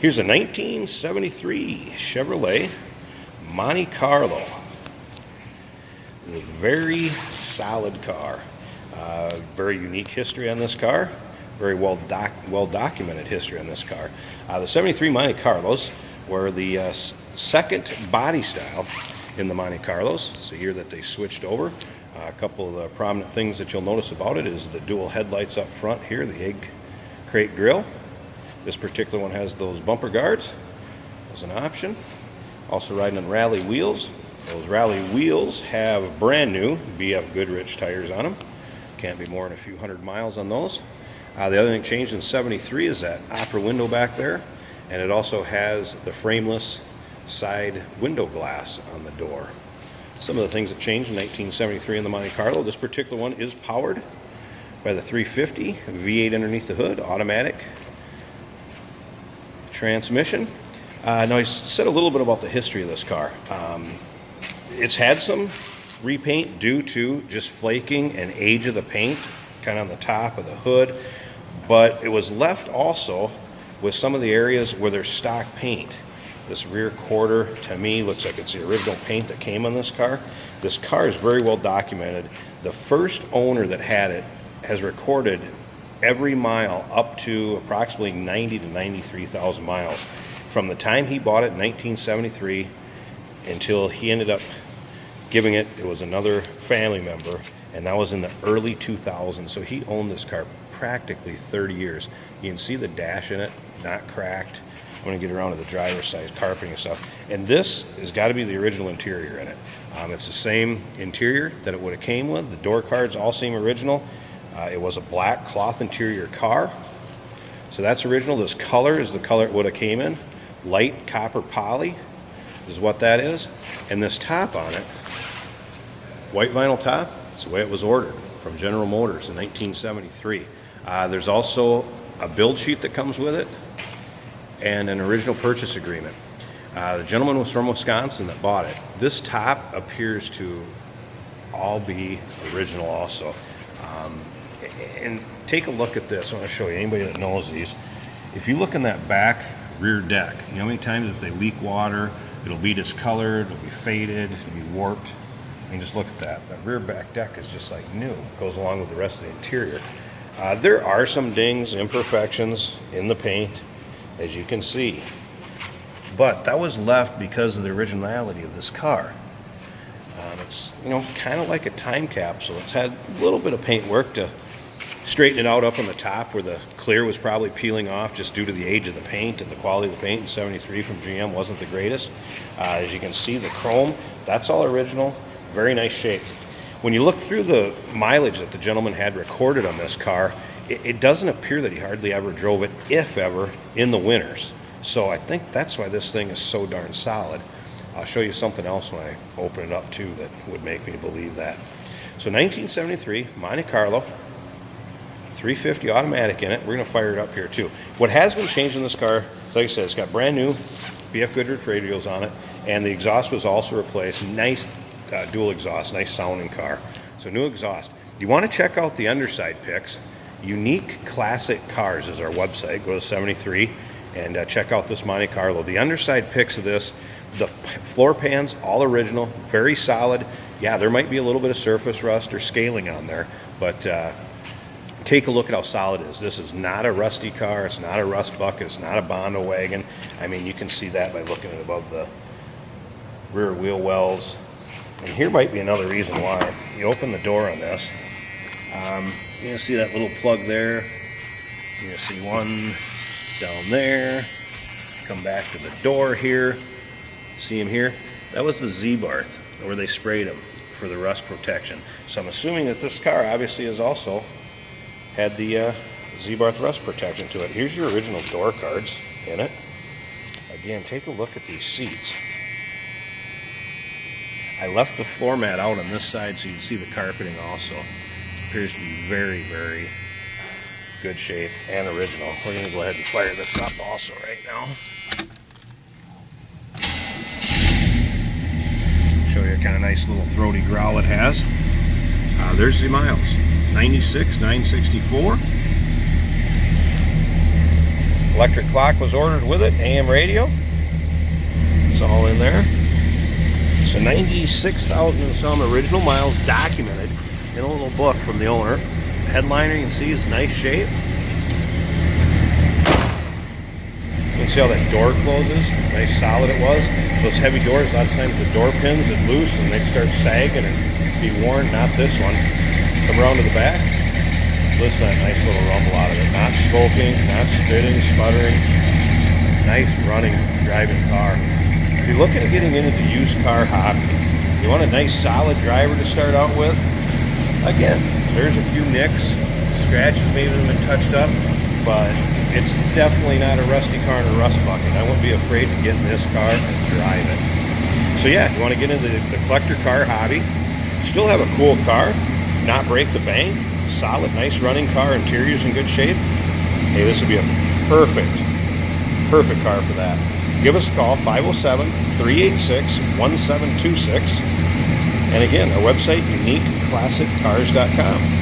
Here's a 1973 Chevrolet Monte Carlo. A very solid car. Very unique history on this car. Very well documented history on this car. The 73 Monte Carlos were the second body style in the Monte Carlos. It's a year that they switched over. A couple of the prominent things that you'll notice about it is the dual headlights up front here, the egg crate grille. This particular one has those bumper guards as an option. Also riding on rally wheels. Those rally wheels have brand new BF Goodrich tires on them. Can't be more than a few hundred miles on those. The other thing changed in 73 is that opera window back there, and it also has the frameless side window glass on the door. Some of the things that changed in 1973 in the Monte Carlo. This particular one is powered by the 350 V8 underneath the hood, automatic transmission. Now I said a little bit about the history of this car. It's had some repaint due to just flaking and age of the paint, kind of on the top of the hood, but it was left also with some of the areas where there's stock paint. This rear quarter, to me, looks like it's the original paint that came on this car. This car is very well documented. The first owner that had it has recorded every mile up to approximately 90 to 93,000 miles from the time he bought it in 1973 until he ended up giving it was another family member, and that was in the early 2000s. So he owned this car practically 30 years. You can see the dash in it, not cracked. I'm going to get around to the driver's side carpeting and stuff. And this has got to be the original interior in it. It's the same interior that it would have came with. The door cards all seem original. It was a black cloth interior car, so that's original. This color is the color it would have came in. Light copper poly is what that is. And this top on it, white vinyl top, it's the way it was ordered from General Motors in 1973. There's also a build sheet that comes with it and an original purchase agreement. The gentleman was from Wisconsin that bought it. This top appears to all be original also. And take a look at this. I want to show you, anybody that knows these. If you look in that back rear deck, you know how many times if they leak water, it'll be discolored, it'll be faded, it'll be warped. I mean, just look at that. That rear back deck is just like new. It goes along with the rest of the interior. There are some dings, imperfections in the paint, as you can see. But that was left because of the originality of this car. It's, you know, kind of like a time capsule. It's had a little bit of paint work to straighten it out up on the top where the clear was probably peeling off just due to the age of the paint, and the quality of the paint in 73 from GM wasn't the greatest. As you can see, the chrome, that's all original. Very nice shape. When you look through the mileage that the gentleman had recorded on this car, it doesn't appear that he hardly ever drove it, if ever, in the winters. So I think that's why this thing is so darn solid. I'll show you something else when I open it up too that would make me believe that. So 1973 Monte Carlo, 350 automatic in it. We're going to fire it up here too. What has been changed in this car, like I said, it's got brand new BF Goodrich radials on it, and the exhaust was also replaced. Nice dual exhaust, nice sounding car. So new exhaust. You want to check out the Underside pics. Unique Classic Cars is our website. Go to 73 and check out this Monte Carlo. The Underside pics of this, the floor pans, all original, very solid. Yeah, there might be a little bit of surface rust or scaling on there, but take a look at how solid it is. This is not a rusty car. It's not a rust bucket. It's not a Bondo wagon. I mean, you can see that by looking at above the rear wheel wells. And here might be another reason why. You open the door on this. You can see that little plug there. You can see one down there. Come back to the door here. See him here? That was the Z-Barth, where they sprayed them for the rust protection. So I'm assuming that this car obviously has also had the Z-Barth rust protection to it. Here's your original door cards in it. Again, take a look at these seats. I left the floor mat out on this side so you can see the carpeting also. Appears to be very, very good shape and original. We're going to go ahead and fire this up also right now. Show you a kind of nice little throaty growl it has. There's the miles. 96, 964. Electric clock was ordered with it, AM radio. It's all in there. So 96,000 and some original miles documented in a little book from the owner. Headliner, you can see, is nice shape. You can see how that door closes, nice solid it was. Those heavy doors, lots of times the door pins would loose and they'd start sagging and be worn. Not this one. Come around to the back. Listen to that nice little rumble out of it. Not smoking, not spitting, sputtering. Nice running, driving car. If you're looking at getting into the used car hobby, you want a nice solid driver to start out with. Again, there's a few nicks, scratches maybe that have been touched up, but it's definitely not a rusty car in a rust bucket. I wouldn't be afraid to get in this car and drive it. So yeah, you want to get into the collector car hobby, still have a cool car, not break the bank, solid, nice running car, interior's in good shape. Hey, this would be a perfect car for that. Give us a call, 507-386-1726. And again, our website, uniqueclassiccars.com.